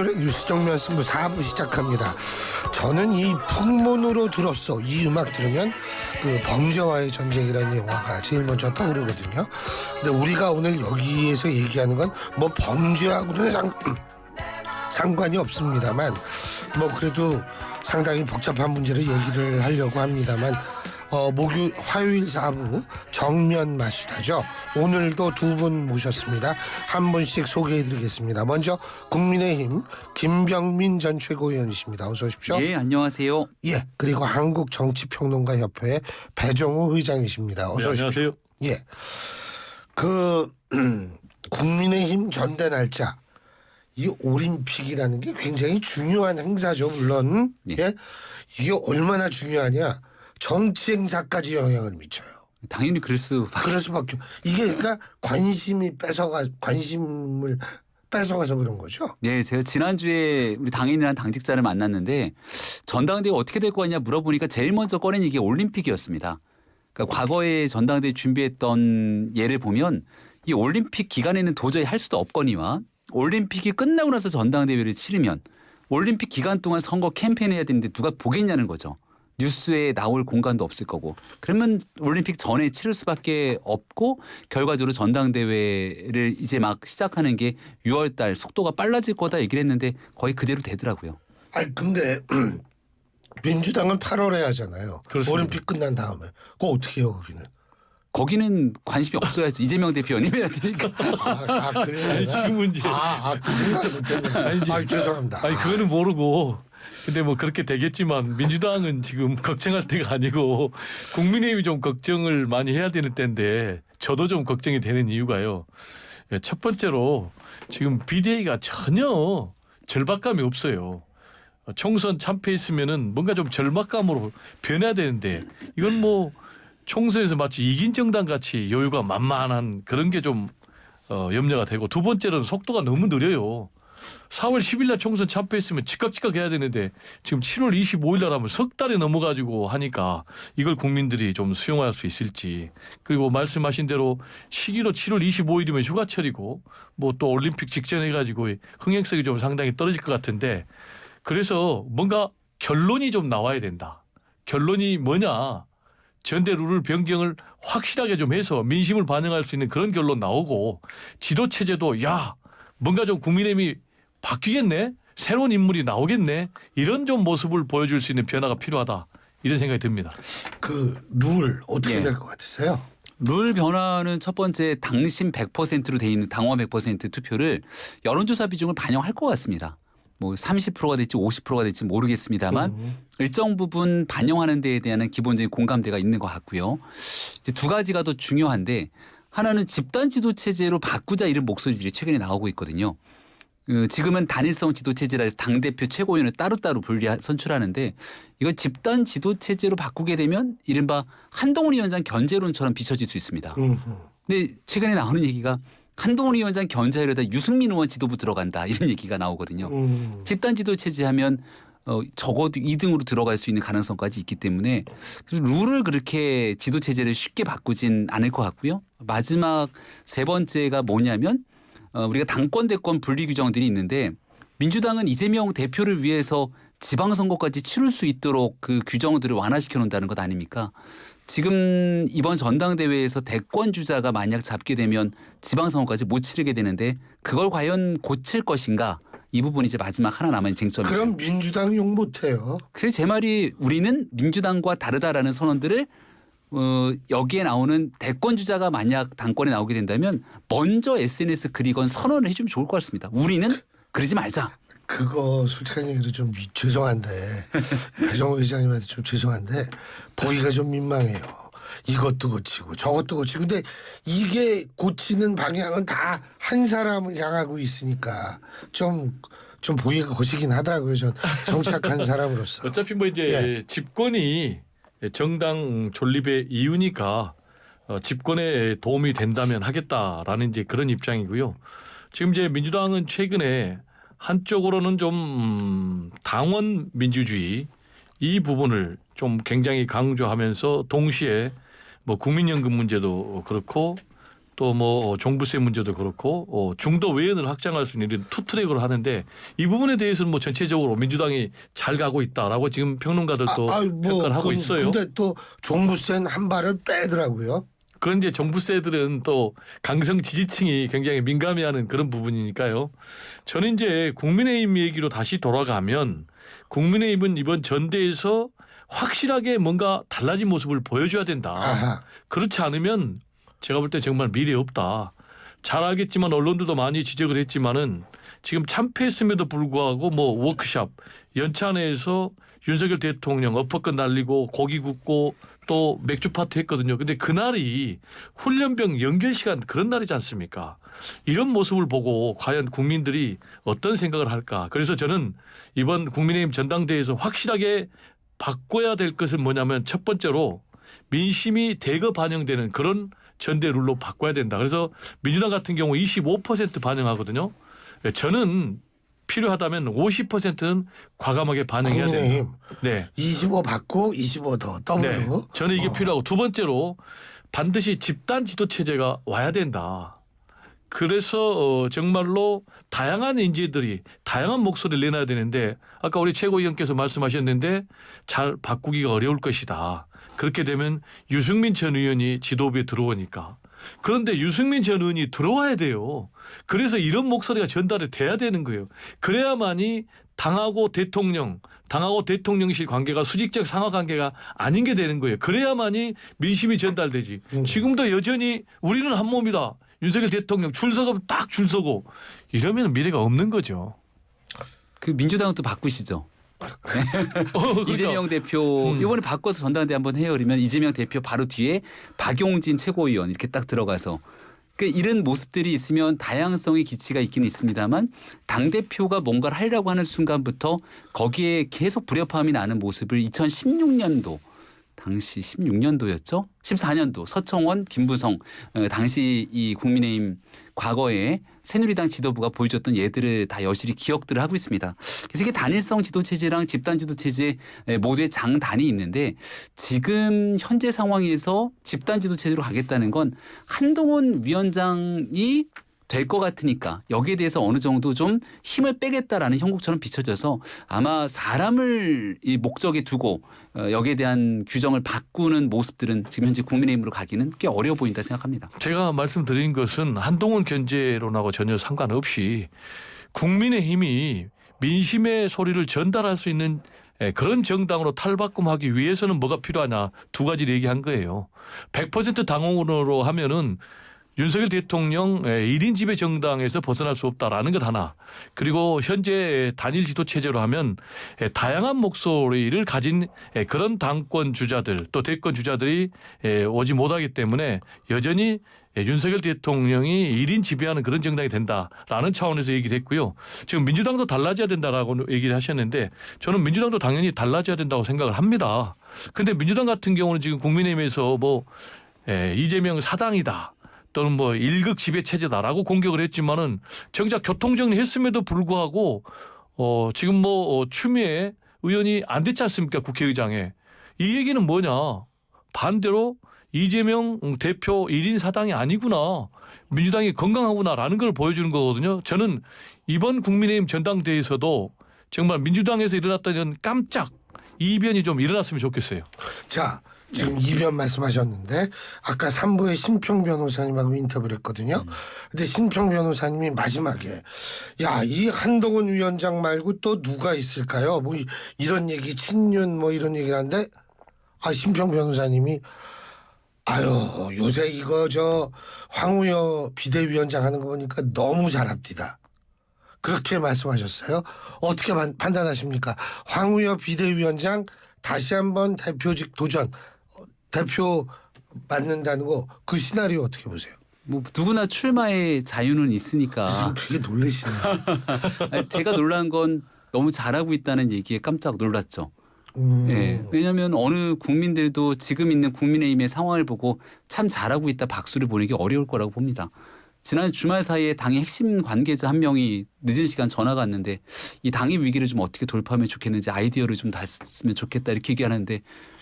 오늘의 뉴스 정면 승부 4부 시작합니다. 저는 이 풍문으로 들었어. 이 음악 들으면 그 범죄와의 전쟁이라는 영화가 제일 먼저 떠오르거든요. 근데 우리가 오늘 여기에서 얘기하는 건 뭐 범죄하고는 상관이 없습니다만 뭐 그래도 상당히 복잡한 문제를 얘기를 하려고 합니다만 화요일 4부 정면 마수다죠. 오늘도 두 분 모셨습니다. 한 분씩 소개해드리겠습니다. 먼저 국민의힘 김병민 전 최고위원이십니다. 어서 오십시오. 예, 안녕하세요. 예, 그리고 한국정치평론가협회 배정호 회장이십니다. 어서 오십시오. 안녕하세요. 예, 그 국민의힘 전대 날짜 이 올림픽이라는 게 굉장히 중요한 행사죠. 물론 예, 이게 얼마나 중요하냐. 정치 행사까지 영향을 미쳐요. 당연히 그럴 수밖에. 이게 그러니까 관심을 뺏어가서 그런 거죠. 네, 제가 지난주에 우리 당인이란 당직자를 만났는데 전당대회 어떻게 될 거냐 물어보니까 제일 먼저 꺼낸 얘기가 올림픽이었습니다. 그러니까 과거에 전당대회 준비했던 예를 보면 이 올림픽 기간에는 도저히 할 수도 없거니와 올림픽이 끝나고 나서 전당대회를 치르면 올림픽 기간 동안 선거 캠페인 해야 되는데 누가 보겠냐는 거죠. 뉴스에 나올 공간도 없을 거고 그러면 올림픽 전에 치를 수밖에 없고 결과적으로 전당대회를 이제 막 시작하는 게 6월 달 속도가 빨라질 거다 얘기를 했는데 거의 그대로 되더라고요. 아니 근데 민주당은 8월에 하잖아요. 그렇습니다. 올림픽 끝난 다음에 그거 어떻게 해요 거기는? 거기는 관심이 없어야죠. 이재명 대표 연임해야 되니까. 그래요? 아니, 지금은 이제 그 생각을 못했네. 죄송합니다. 아니 그거는 모르고 근데 뭐 그렇게 되겠지만 민주당은 지금 걱정할 때가 아니고 국민의힘이 좀 걱정을 많이 해야 되는 때인데 저도 좀 걱정이 되는 이유가요. 첫 번째로 지금 비대위가 전혀 절박감이 없어요. 총선 참패했으면은 뭔가 좀 절박감으로 변해야 되는데 이건 뭐 총선에서 마치 이긴 정당 같이 여유가 만만한 그런 게 좀 염려가 되고 두 번째로는 속도가 너무 느려요. 4월 10일 날 총선 참패했으면 즉각 해야 되는데 지금 7월 25일 날 하면 석 달이 넘어가지고 하니까 이걸 국민들이 좀 수용할 수 있을지 그리고 말씀하신 대로 시기로 7월 25일이면 휴가철이고 뭐 또 올림픽 직전 해가지고 흥행성이 좀 상당히 떨어질 것 같은데 그래서 뭔가 결론이 좀 나와야 된다. 결론이 뭐냐. 전대 룰을 변경을 확실하게 좀 해서 민심을 반영할 수 있는 그런 결론 나오고 지도체제도 뭔가 좀 국민의힘이 바뀌겠네? 새로운 인물이 나오겠네? 이런 좀 모습을 보여줄 수 있는 변화가 필요하다. 이런 생각이 듭니다. 그 룰 어떻게 될 것 같으세요? 룰 변화는 첫 번째 당심 100%로 돼 있는 당원 100% 투표를 여론조사 비중을 반영할 것 같습니다. 뭐 30%가 될지 50%가 될지 모르겠습니다만 일정 부분 반영하는 데에 대한 기본적인 공감대가 있는 것 같고요. 이제 두 가지가 더 중요한데 하나는 집단 지도 체제로 바꾸자 이런 목소리들이 최근에 나오고 있거든요. 지금은 단일성 지도 체제라 해서 당대표 최고위원을 따로따로 선출하는데 이걸 집단 지도 체제로 바꾸게 되면 이른바 한동훈 위원장 견제론처럼 비춰질 수 있습니다. 근데 최근에 나오는 얘기가 한동훈 위원장 견제하려다 유승민 의원 지도부 들어간다 이런 얘기가 나오거든요. 집단 지도 체제 하면 적어도 2등으로 들어갈 수 있는 가능성까지 있기 때문에 룰을 그렇게 지도 체제를 쉽게 바꾸진 않을 것 같고요. 마지막 세 번째가 뭐냐면 우리가 당권 대권 분리 규정들이 있는데 민주당은 이재명 대표를 위해서 지방선거까지 치를 수 있도록 그 규정들을 완화시켜 놓는다는 것 아닙니까? 지금 이번 전당대회에서 대권 주자가 만약 잡게 되면 지방선거까지 못 치르게 되는데 그걸 과연 고칠 것인가? 이 부분이 이제 마지막 하나 남은 쟁점입니다. 그럼 민주당 욕 못해요. 그래서 제 말이 우리는 민주당과 다르다라는 선언들을 여기에 나오는 대권 주자가 만약 당권에 나오게 된다면 먼저 SNS 글이건 선언을 해주면 좋을 것 같습니다. 우리는 그러지 말자. 그거 솔직한 얘기로 좀 죄송한데 배정호 회장님한테 좀 죄송한데 보기가 좀 민망해요. 이것도 고치고 저것도 고치고 근데 이게 고치는 방향은 다 한 사람을 향하고 있으니까 좀 보기가 거시긴 하더라고요. 전 정착한 사람으로서. 어차피 뭐 이제 집권이 정당 존립의 이유니까 집권에 도움이 된다면 하겠다라는 이제 그런 입장이고요. 지금 이제 민주당은 최근에 한쪽으로는 좀 당원 민주주의 이 부분을 좀 굉장히 강조하면서 동시에 뭐 국민연금 문제도 그렇고 또 뭐 종부세 문제도 그렇고 중도 외연을 확장할 수 있는 이런 투 트랙으로 하는데 이 부분에 대해서는 뭐 전체적으로 민주당이 잘 가고 있다라고 지금 평론가들도 평가를 하고 있어요. 근데 또 종부세는 한 발을 빼더라고요. 그런 이제 종부세들은 또 강성 지지층이 굉장히 민감해하는 그런 부분이니까요. 저는 이제 국민의힘 얘기로 다시 돌아가면 국민의힘은 이번 전대에서 확실하게 뭔가 달라진 모습을 보여줘야 된다. 아하. 그렇지 않으면 제가 볼 때 정말 미래 없다. 잘 알겠지만 언론들도 많이 지적을 했지만은 지금 참패했음에도 불구하고 뭐 워크숍 연찬회에서 윤석열 대통령 엎어컷 날리고 고기 굽고 또 맥주 파티 했거든요. 근데 그날이 훈련병 연결 시간 그런 날이지 않습니까? 이런 모습을 보고 과연 국민들이 어떤 생각을 할까? 그래서 저는 이번 국민의힘 전당대회에서 확실하게 바꿔야 될 것은 뭐냐면 첫 번째로 민심이 대거 반영되는 그런 전대 룰로 바꿔야 된다. 그래서 민주당 같은 경우 25% 반영하거든요. 저는 필요하다면 50%는 과감하게 반영해야 된다. 국민의힘 네. 25 받고 25 더 더블로. 네. 저는 이게 필요하고 두 번째로 반드시 집단 지도 체제가 와야 된다. 그래서 정말로 다양한 인재들이 다양한 목소리를 내놔야 되는데 아까 우리 최고위원께서 말씀하셨는데 잘 바꾸기가 어려울 것이다. 그렇게 되면 유승민 전 의원이 지도부에 들어오니까. 그런데 유승민 전 의원이 들어와야 돼요. 그래서 이런 목소리가 전달이 돼야 되는 거예요. 그래야만이 당하고 대통령실 관계가 수직적 상하 관계가 아닌 게 되는 거예요. 그래야만이 민심이 전달되지. 지금도 여전히 우리는 한 몸이다. 윤석열 대통령 줄 서고 딱 줄 서고 이러면 미래가 없는 거죠. 그 민주당은 또 바꾸시죠. 그러니까. 이재명 대표 이번에 바꿔서 전당대 한번 해요. 그러면 이재명 대표 바로 뒤에 박용진 최고위원 이렇게 딱 들어가서 그러니까 이런 모습들이 있으면 다양성의 기치가 있긴 있습니다만 당대표가 뭔가를 하려고 하는 순간부터 거기에 계속 불협화음이 나는 모습을 2016년도 당시 16년도였죠. 14년도 서청원, 김부성 당시 이 국민의힘 과거에 새누리당 지도부가 보여줬던 예들을 다 여실히 기억들을 하고 있습니다. 그래서 이게 단일성 지도체제랑 집단 지도체제 모두의 장단이 있는데 지금 현재 상황에서 집단 지도체제로 가겠다는 건 한동훈 위원장이 될 것 같으니까 여기에 대해서 어느 정도 좀 힘을 빼겠다라는 형국처럼 비춰져서 아마 사람을 이 목적에 두고 여기에 대한 규정을 바꾸는 모습들은 지금 현재 국민의힘으로 가기는 꽤 어려워 보인다 생각합니다. 제가 말씀드린 것은 한동훈 견제론하고 전혀 상관없이 국민의힘이 민심의 소리를 전달할 수 있는 그런 정당으로 탈바꿈하기 위해서는 뭐가 필요하냐 두 가지를 얘기한 거예요. 100% 당원으로 하면은 윤석열 대통령 1인 지배 정당에서 벗어날 수 없다라는 것 하나. 그리고 현재 단일 지도 체제로 하면 다양한 목소리를 가진 그런 당권 주자들 또 대권 주자들이 오지 못하기 때문에 여전히 윤석열 대통령이 1인 지배하는 그런 정당이 된다라는 차원에서 얘기를 했고요. 지금 민주당도 달라져야 된다라고 얘기를 하셨는데 저는 민주당도 당연히 달라져야 된다고 생각을 합니다. 그런데 민주당 같은 경우는 지금 국민의힘에서 뭐 이재명 사당이다. 또는 뭐 일극 지배 체제다라고 공격을 했지만은 정작 교통정리 했음에도 불구하고 지금 뭐 추미애 의원이 안 됐지 않습니까 국회의장에. 이 얘기는 뭐냐 반대로 이재명 대표 1인 사당이 아니구나 민주당이 건강하구나라는 걸 보여주는 거거든요. 저는 이번 국민의힘 전당대회에서도 정말 민주당에서 일어났던 이런 깜짝 이변이 좀 일어났으면 좋겠어요. 자, 지금 이변 말씀하셨는데 아까 3부에 신평 변호사님하고 인터뷰를 했거든요. 근데 신평 변호사님이 마지막에 야, 이 한동훈 위원장 말고 또 누가 있을까요? 뭐 이런 얘기 친윤 뭐 이런 얘기를 하는데 신평 변호사님이 아유 요새 이거 저 황우여 비대위원장 하는 거 보니까 너무 잘합디다. 그렇게 말씀하셨어요. 어떻게 판단하십니까? 황우여 비대위원장 다시 한번 대표직 도전 대표 맡는다는 거 그 시나리오 어떻게 보세요? 뭐 누구나 출마의 자유는 있으니까. 지금 되게 놀라시네. 아니, 제가 놀란 건 너무 잘하고 있다는 얘기에 깜짝 놀랐죠. 예, 왜냐하면 어느 국민들도 지금 있는 국민의힘의 상황을 보고 참 잘하고 있다 박수를 보내기 어려울 거라고 봅니다. 지난 주말 사이에 당의 핵심 관계자 한 명이 늦은 시간 전화가 왔는데 이 당의 위기를 좀 어떻게 돌파하면 좋겠는지 아이디어를 좀 다 쓰면 좋겠다 이렇게 얘기하는데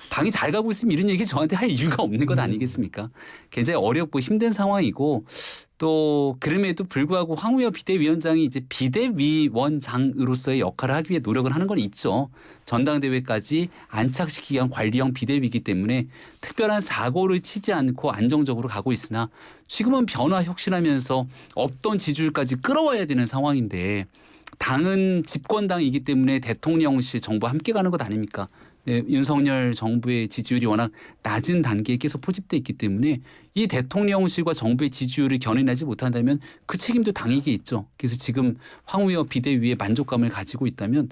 당이 잘 가고 있으면 이런 얘기 저한테 할 이유가 없는 것 아니겠습니까? 굉장히 어렵고 힘든 상황이고 또 그럼에도 불구하고 황우여 비대위원장이 이제 비대위원장으로서의 역할을 하기 위해 노력을 하는 건 있죠. 전당대회까지 안착시키기 위한 관리형 비대위이기 때문에 특별한 사고를 치지 않고 안정적으로 가고 있으나 지금은 변화 혁신하면서 없던 지지율까지 끌어와야 되는 상황인데 당은 집권당이기 때문에 대통령실 정부와 함께 가는 것 아닙니까? 네, 윤석열 정부의 지지율이 워낙 낮은 단계에 계속 포집돼 있기 때문에 이 대통령실과 정부의 지지율을 견인하지 못한다면 그 책임도 당에게 있죠. 그래서 지금 황우여 비대위에 만족감을 가지고 있다면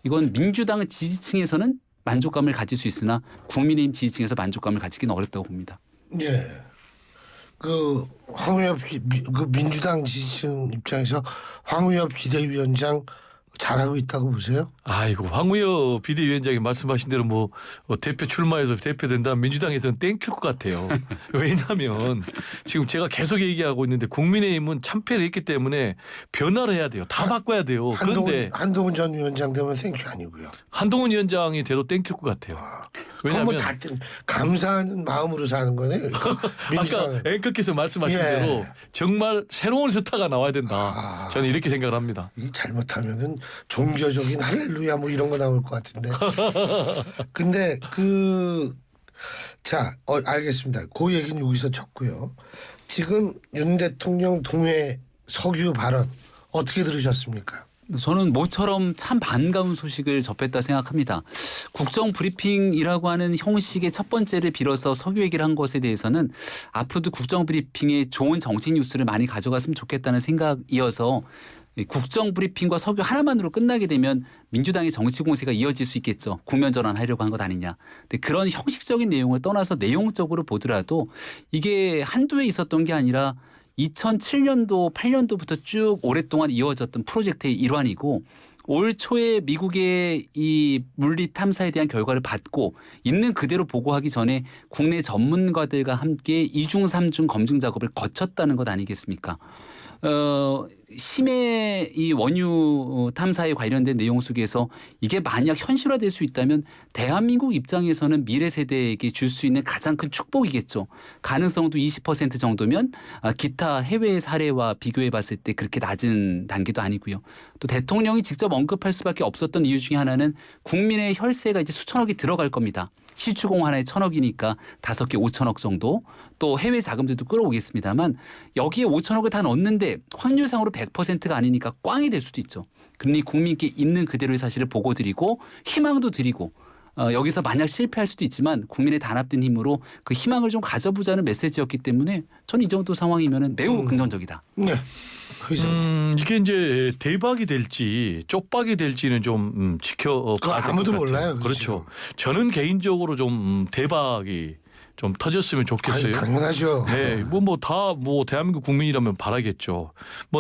이건 민주당 지지층에서는 만족감을 가질 수 있으나 국민의힘 지지층에서 만족감을 가지기는 어렵다고 봅니다. 예. 그 황우여 그 민주당 지지층 입장에서 황우여 비대위원장 잘하고 있다고 보세요? 아이고 황우여 비대위원장이 말씀하신 대로 뭐 대표 출마해서 대표 된다면 민주당에서는 땡큐일 것 같아요. 왜냐하면 지금 제가 계속 얘기하고 있는데 국민의힘은 참패를 했기 때문에 변화를 해야 돼요. 다 바꿔야 돼요. 그런데 한동훈 전 위원장 되면 땡큐 아니고요. 한동훈 위원장이 돼도 땡큐일 것 같아요. 왜냐하면 왜냐하면 다 감사하는 마음으로 사는 거네요. 아까 앵커께서 말씀하신 예. 대로 정말 새로운 스타가 나와야 된다. 저는 이렇게 생각을 합니다. 이 잘못하면은 종교적인 할렐루야 뭐 이런 거 나올 것 같은데. 근데 알겠습니다. 그 얘기는 여기서 쳤고요. 지금 윤 대통령 동해 석유 발언 어떻게 들으셨습니까? 저는 모처럼 참 반가운 소식을 접했다 생각합니다. 국정 브리핑이라고 하는 형식의 첫 번째를 빌어서 석유 얘기를 한 것에 대해서는 앞으로도 국정 브리핑에 좋은 정책 뉴스를 많이 가져갔으면 좋겠다는 생각이어서 국정 브리핑과 석유 하나만으로 끝나게 되면 민주당의 정치 공세가 이어질 수 있겠죠. 국면 전환하려고 한 것 아니냐. 근데 그런 형식적인 내용을 떠나서 내용적으로 보더라도 이게 한두 해 있었던 게 아니라 2007년도 8년도부터 쭉 오랫동안 이어졌던 프로젝트의 일환이고 올 초에 미국의 이 물리 탐사에 대한 결과를 받고 있는 그대로 보고하기 전에 국내 전문가들과 함께 2중 3중 검증 작업을 거쳤다는 것 아니겠습니까? 심해 이 원유 탐사에 관련된 내용 속에서 이게 만약 현실화될 수 있다면 대한민국 입장에서는 미래 세대에게 줄 수 있는 가장 큰 축복이겠죠. 가능성도 20% 정도면 기타 해외 사례와 비교해 봤을 때 그렇게 낮은 단계도 아니고요. 또 대통령이 직접 언급할 수밖에 없었던 이유 중에 하나는 국민의 혈세가 이제 수천억이 들어갈 겁니다. 시추공 하나에 1,000억이니까 5개 5천억 정도 또 해외 자금들도 끌어오겠습니다만 여기에 5천억을 다 넣었는데 확률상으로 100%가 아니니까 꽝이 될 수도 있죠. 그러니 국민께 있는 그대로의 사실을 보고 드리고 희망도 드리고 여기서 만약 실패할 수도 있지만 국민의 단합된 힘으로 그 희망을 좀 가져보자는 메시지였기 때문에 저는 이 정도 상황이면 매우 긍정적이다. 네. 이게 이제 대박이 될지 쪽박이 될지는 좀 지켜봐야 될 아무도 것 같아요. 몰라요. 그렇죠. 저는 개인적으로 좀 대박이 좀 터졌으면 좋겠어요. 아니, 당연하죠. 네, 다 대한민국 국민이라면 바라겠죠.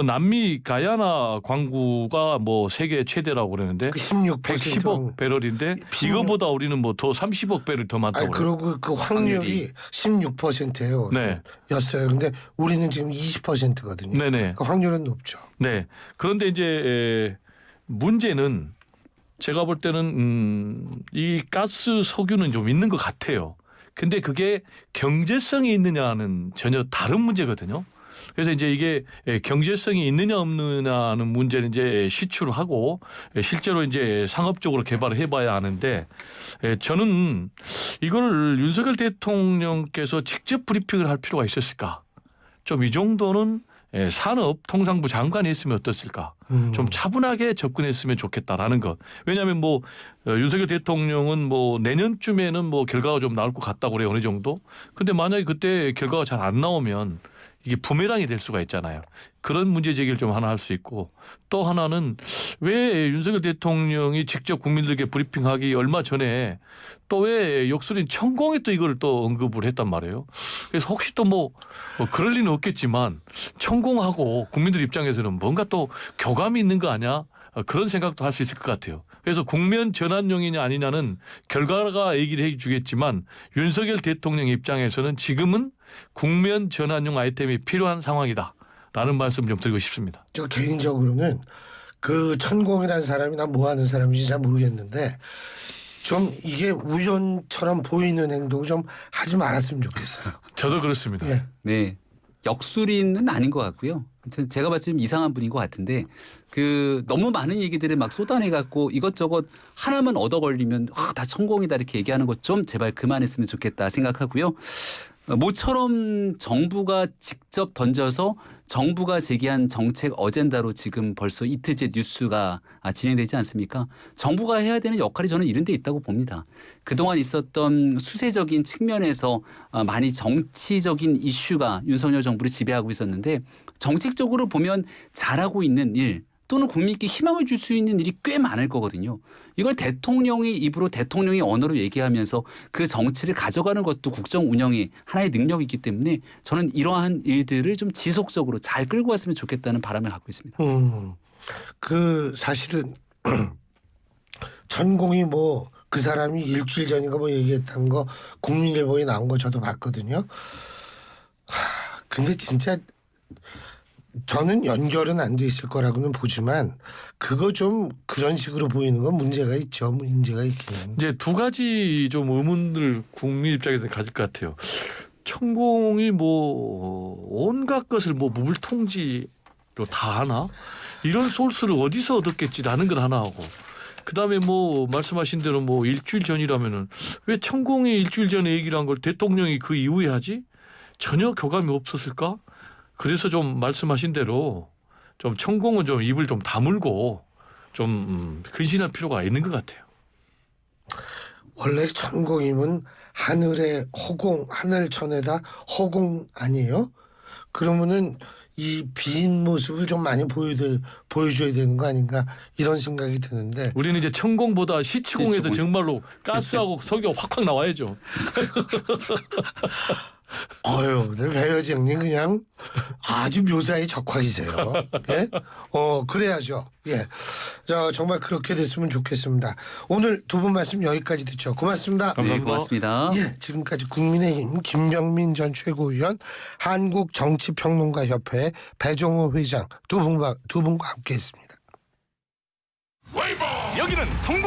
남미 가야나 광구가 세계 최대라고 그러는데 그 16% 110억 배럴인데 이거보다 우리는 더 30억 배럴 더 많다고 그래요. 그리고 그 확률이 16%예요. 네. 였어요. 근데 우리는 지금 20%거든요. 네네. 그 확률은 높죠. 네. 그런데 이제 문제는 제가 볼 때는 이 가스 석유는 좀 있는 것 같아요. 근데 그게 경제성이 있느냐는 전혀 다른 문제거든요. 그래서 이제 이게 경제성이 있느냐 없느냐는 문제는 이제 시추를 하고 실제로 이제 상업적으로 개발을 해봐야 하는데 저는 이거를 윤석열 대통령께서 직접 브리핑을 할 필요가 있었을까? 좀 이 정도는 산업통상부 장관이 했으면 어떻을까? 좀 차분하게 접근했으면 좋겠다라는 것. 왜냐하면 윤석열 대통령은 내년쯤에는 결과가 좀 나올 것 같다고 그래요. 어느 정도. 근데 만약에 그때 결과가 잘 안 나오면 이게 부메랑이 될 수가 있잖아요. 그런 문제 제기를 좀 하나 할 수 있고 또 하나는 왜 윤석열 대통령이 직접 국민들에게 브리핑하기 얼마 전에 또 왜 역술인 천공에 또 이걸 또 언급을 했단 말이에요. 그래서 혹시 또 그럴 리는 없겠지만 천공하고 국민들 입장에서는 뭔가 또 교감이 있는 거 아니야? 그런 생각도 할 수 있을 것 같아요. 그래서 국면 전환용이냐 아니냐는 결과가 얘기를 해 주겠지만 윤석열 대통령 입장에서는 지금은 국면 전환용 아이템이 필요한 상황이다라는 말씀 좀 드리고 싶습니다. 저 개인적으로는 그 천공이라는 사람이 난 뭐 하는 사람인지 잘 모르겠는데 좀 이게 우연처럼 보이는 행동 좀 하지 말았으면 좋겠어요. 저도 그렇습니다. 예. 네. 역술인은 아닌 것 같고요. 아무튼 제가 봤을 때 이상한 분인 것 같은데 그 너무 많은 얘기들을 막 쏟아내 갖고 이것저것 하나만 얻어 걸리면 다 천공이다 이렇게 얘기하는 것 좀 제발 그만했으면 좋겠다 생각하고요. 모처럼 정부가 직접 던져서 정부가 제기한 정책 어젠다로 지금 벌써 이틀째 뉴스가 진행되지 않습니까? 정부가 해야 되는 역할이 저는 이런 데 있다고 봅니다. 그동안 있었던 수세적인 측면에서 많이 정치적인 이슈가 윤석열 정부를 지배하고 있었는데 정책적으로 보면 잘하고 있는 일 또는 국민께 희망을 줄 수 있는 일이 꽤 많을 거거든요. 이걸 대통령의 입으로 대통령의 언어로 얘기하면서 그 정치를 가져가는 것도 국정 운영의 하나의 능력이기 때문에 저는 이러한 일들을 좀 지속적으로 잘 끌고 왔으면 좋겠다는 바람을 갖고 있습니다. 그 사실은 천공이 뭐 그 사람이 일주일 전인가 뭐 얘기했다는 거 국민일보에 나온 거 저도 봤거든요. 근데 진짜 저는 연결은 안 돼 있을 거라고는 보지만 그거 좀 그런 식으로 보이는 건 문제가 있죠. 문제가 있긴. 이제 두 가지 좀 의문들 국민 입장에서 가질 것 같아요. 천공이 뭐 온갖 것을 뭐 무불통지로 다 하나? 이런 소스를 어디서 얻었겠지라는 건 하나 하고 그다음에 뭐 말씀하신 대로 뭐 일주일 전이라면은 왜 천공이 일주일 전에 얘기를 한 걸 대통령이 그 이후에 하지? 전혀 교감이 없었을까? 그래서 좀 말씀하신 대로 좀 천공은 좀 입을 좀 다물고 좀 근신할 필요가 있는 것 같아요. 원래 천공임은 하늘의 허공, 하늘천에다 허공 아니에요? 그러면은 이 빈 모습을 좀 많이 보여줘야 되는 거 아닌가 이런 생각이 드는데 우리는 이제 천공보다 시치공에서 시치공. 정말로 가스하고 석유 확확 나와야죠. 오늘 배 여장님 그냥 아주 묘사에 적확이세요. 예? 그래야죠. 예. 자, 정말 그렇게 됐으면 좋겠습니다. 오늘 두 분 말씀 여기까지 듣죠. 고맙습니다. 네, 고맙습니다. 예, 지금까지 국민의힘 김병민 전 최고위원, 한국정치평론가협회 배종호 회장 두 분과 함께했습니다. 여기는 성공.